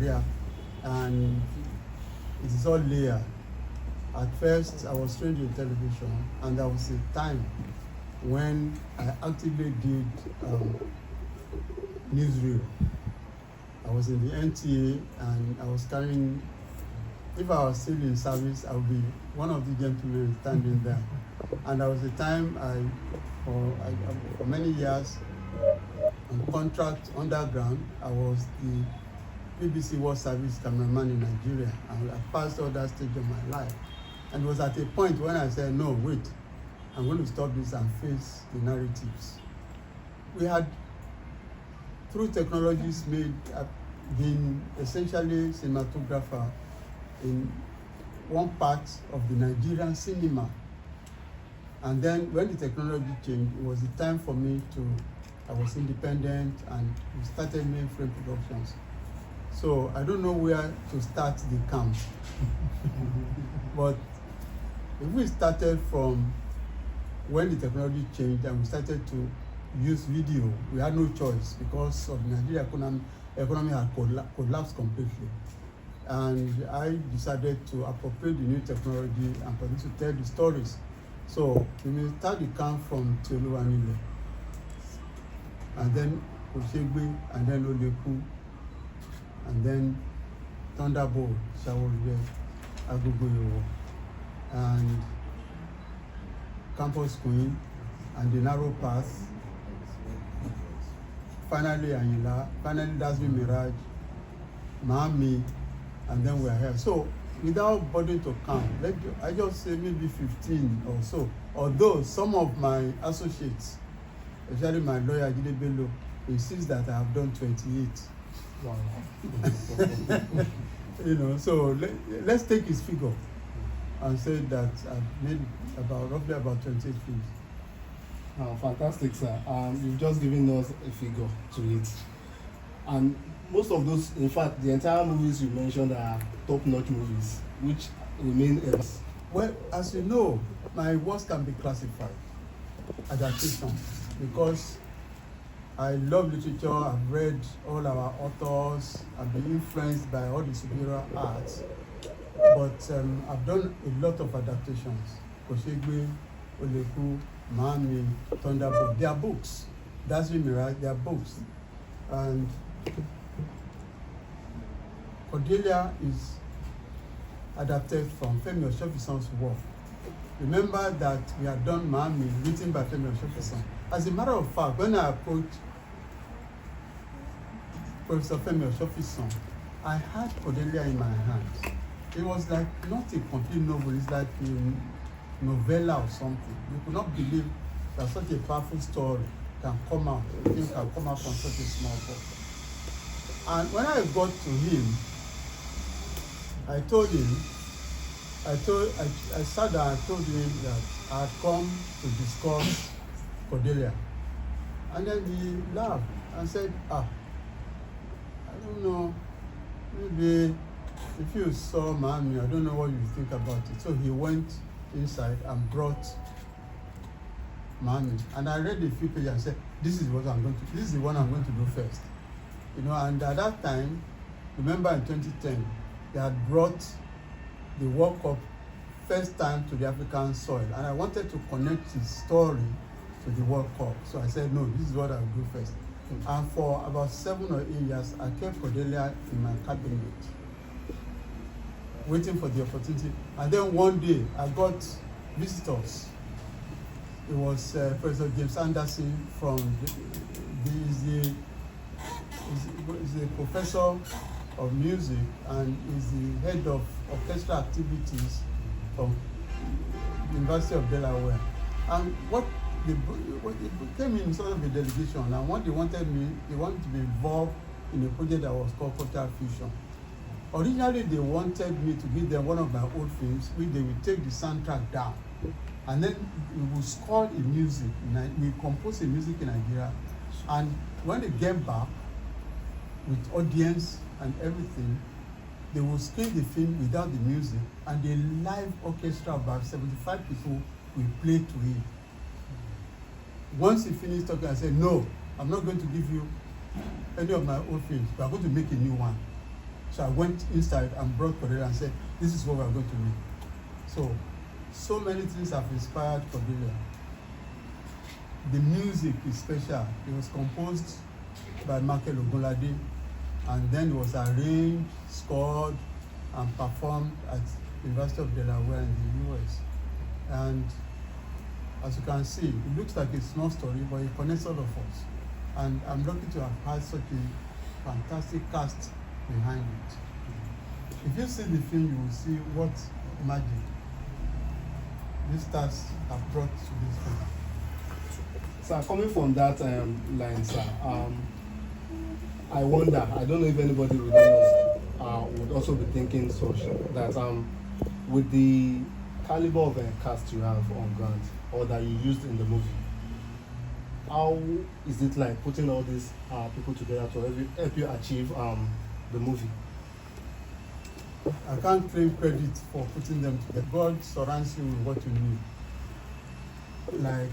career, and it is all layered. At first, I was trained in television, and there was a time when I actively did newsreel. I was in the NTA, and I was carrying. If I was still in service, I would be one of the gentlemen standing there. And there was a time for many years, on contract underground, I was the BBC World Service cameraman in Nigeria, and I passed all that stage of my life. And it was at a point when I said, no, wait, I'm going to stop this and face the narratives. We had, through technologies, been essentially cinematographer in one part of the Nigerian cinema. And then when the technology changed, it was the time for me I was independent, and we started mainframe productions. So I don't know where to start the camp. But if we started from when the technology changed and we started to use video, we had no choice because of the Nigerian economy had collapsed completely. And I decided to appropriate the new technology and for this to tell the stories. So we may start the camp from Kelani, and then Oshegbe, and then Oleku, and then Thunderbolt, Shawore, Agogoyowo, and Campus Queen, and The Narrow Path, finally Anyila, finally Dasmi Mirage, Mami, and then we're here. So without bothering to count, I just say maybe 15 or so. Although some of my associates, especially my lawyer Jide Bello, insists that I have done 28. Wow. So let's take his figure and say that I've made roughly about 28 films. Fantastic, sir. You've just given us a figure to it. And most of those, in fact, the entire movies you mentioned are top-notch movies, which remain ever. Well, as you know, my works can be classified adaptation because I love literature. I've read all our authors. I've been influenced by all the superior arts. But I've done a lot of adaptations. Oshegbe, Oleku, Mami, Thunderbolt. They are books. That's really right. They are books. And Cordelia is adapted from Femi Osofison's work. Remember that we had done Mami, written by Femi Osofison. As a matter of fact, when I approached Professor Femi Osofison, I had Cordelia in my hands. It was like not a complete novel, it's like a novella or something. You could not believe that such a powerful story can come out, things can come out from such a small book. And when I got to him, I sat down and told him that I had come to discuss Cordelia. And then he laughed and said, I don't know, maybe if you saw Mami, I don't know what you think about it. So he went inside and brought Mami. And I read a few pages and said, this is the one I'm going to do first. And at that time, remember in 2010, they had brought the World Cup first time to the African soil. And I wanted to connect his story to the World Cup. So I said, no, this is what I'll do first. And for about 7 or 8 years, I kept Cordelia in my cabinet, waiting for the opportunity. And then one day, I got visitors. It was Professor James Anderson from he's the professor of music and is the head of orchestral activities from the University of Delaware. And it came in sort of a delegation, and what they wanted to be involved in a project that was called Cultural Fusion. Originally, they wanted me to give them one of my old films, which they would take the soundtrack down, and then we would score a music. We compose a music in Nigeria, and when they get back with audience and everything, they will screen the film without the music, and the live orchestra, about 75 people, will play to it. Once he finished talking, I said, no, I'm not going to give you any of my old films. We are going to make a new one. So I went inside and brought Cordelia and said, this is what we're going to make. So many things have inspired Cordelia. The music is special. It was composed by Michael Ogunlade, and then it was arranged, scored, and performed at University of Delaware in the US. And as you can see, it looks like a small story, but it connects all of us. And I'm lucky to have had such a fantastic cast behind it. If you see the film, you will see what magic these stars have brought to this film. Sir, coming from that line, sir, I wonder, I don't know if anybody within us would also be thinking such, that with the caliber of cast you have on ground, or that you used in the movie, how is it like putting all these people together to help you achieve the movie? I can't claim credit for putting them together. God surrounds you with what you need. Like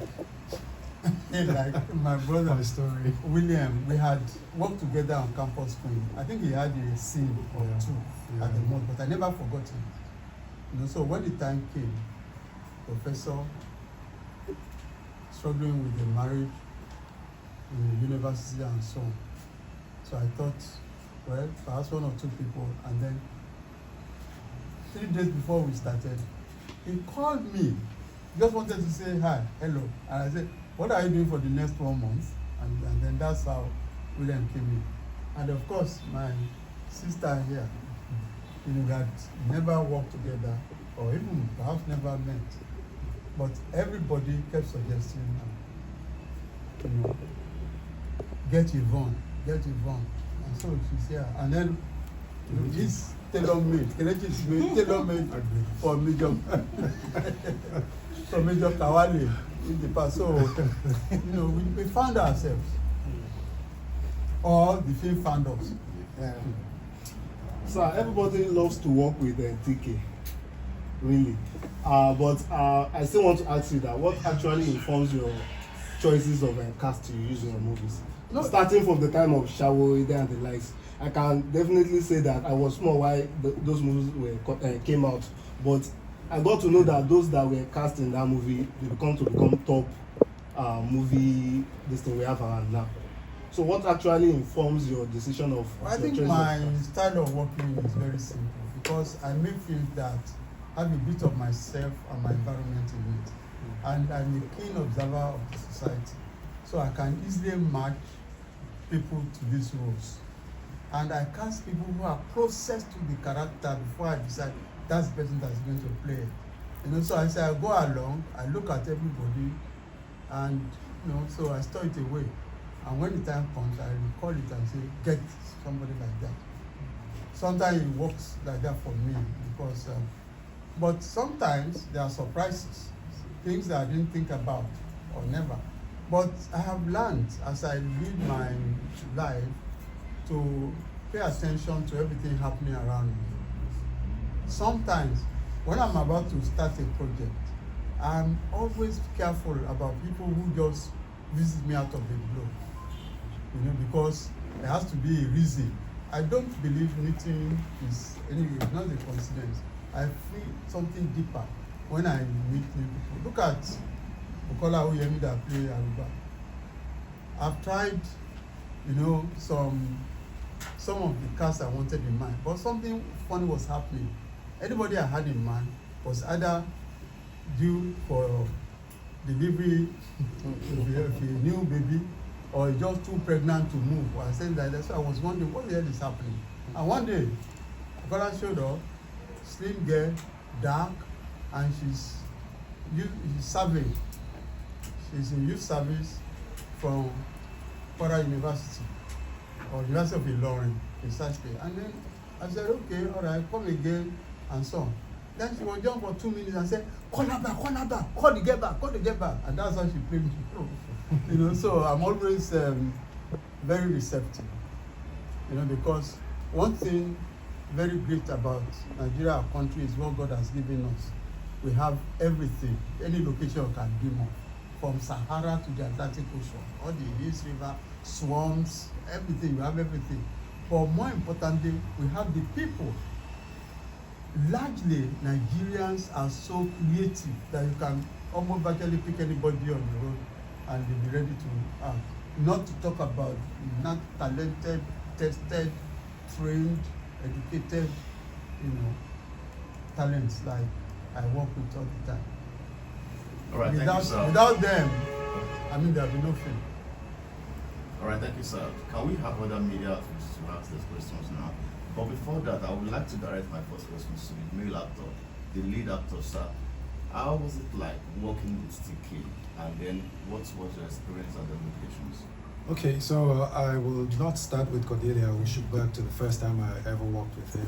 my brother story, William, we had worked together on Campus Queen. I think he had a scene or two at the moment, but I never forgot him. You know, so when the time came, professor struggling with the marriage in the university and so on. So I thought, well, perhaps one or two people, and then 3 days before we started, he called me. He just wanted to say hi, hello. And I said, what are you doing for the next 1 month? And then that's how William came in. And of course, my sister here, you know, we had never worked together, or even perhaps never met. But everybody kept suggesting, you know, get Yvonne. And so she's here. And then, you know, this tailor-made, Kelechi is made tailor-made for Major Kawale in the past. So, you know, we found ourselves. Or the film found us. Yeah. So everybody loves to work with TK, really. But I still want to ask you that what actually informs your choices of cast you use in your movies? No. Starting from the time of Shawo, Ide and the likes, I can definitely say that I was small while those movies came out, but I got to know that those that were cast in that movie, they become top movie, this thing we have around now. So what actually informs your decision of? I think my style of working is very simple, because I make films that have a bit of myself and my environment in it. And I'm a keen observer of the society. So I can easily match people to these roles. And I cast people who are closest to the character before I decide that's the person that's going to play. You know, so I say I go along, I look at everybody, and you know, so I store it away. And when the time comes, I recall it and say, get somebody like that. Sometimes it works like that for me, because, but sometimes there are surprises, things that I didn't think about or never. But I have learned as I lead my life to pay attention to everything happening around me. Sometimes, when I'm about to start a project, I'm always careful about people who just visit me out of the blue. You know, because there has to be a reason. I don't believe meeting is anyway, it's not a coincidence. I feel something deeper when I meet new people. Look at Bukola Oyemi that play Aruba. I've tried, you know, some of the cast I wanted in mind, but something funny was happening. Anybody I had in mind was either due for delivery of a new baby, or just too pregnant to move. I said like that. So I was wondering what the hell is happening. And one day, Bukola showed up, slim girl, dark, and she's serving. She's in youth service from Kwara University, or University of Ilorin, precisely. And then I said, okay, all right, come again, and so on. Then she was just for 2 minutes and said, call her back, call the girl back. And that's how she played me. You know, so I'm always very receptive, you know, because one thing very great about Nigeria, our country, is what God has given us. We have everything, any location you can dream of, from Sahara to the Atlantic Ocean, all the hills, river, swamps, everything, you have everything. But more importantly, we have the people. Largely, Nigerians are so creative that you can almost virtually pick anybody on the road and they'll be ready to act. Not to talk about not talented, tested, trained, educated, talents like I work with all the time. All right, thank you, sir. Without them, there'll be no film. All right, thank you, sir. Can we have other media outlets to ask these questions now? But before that, I would like to direct my first question to the male actor, the lead actor, sir. How was it like working with TK? And then what was your experience at the locations? Okay, so I will not start with Cordelia. We should go back to the first time I ever worked with him.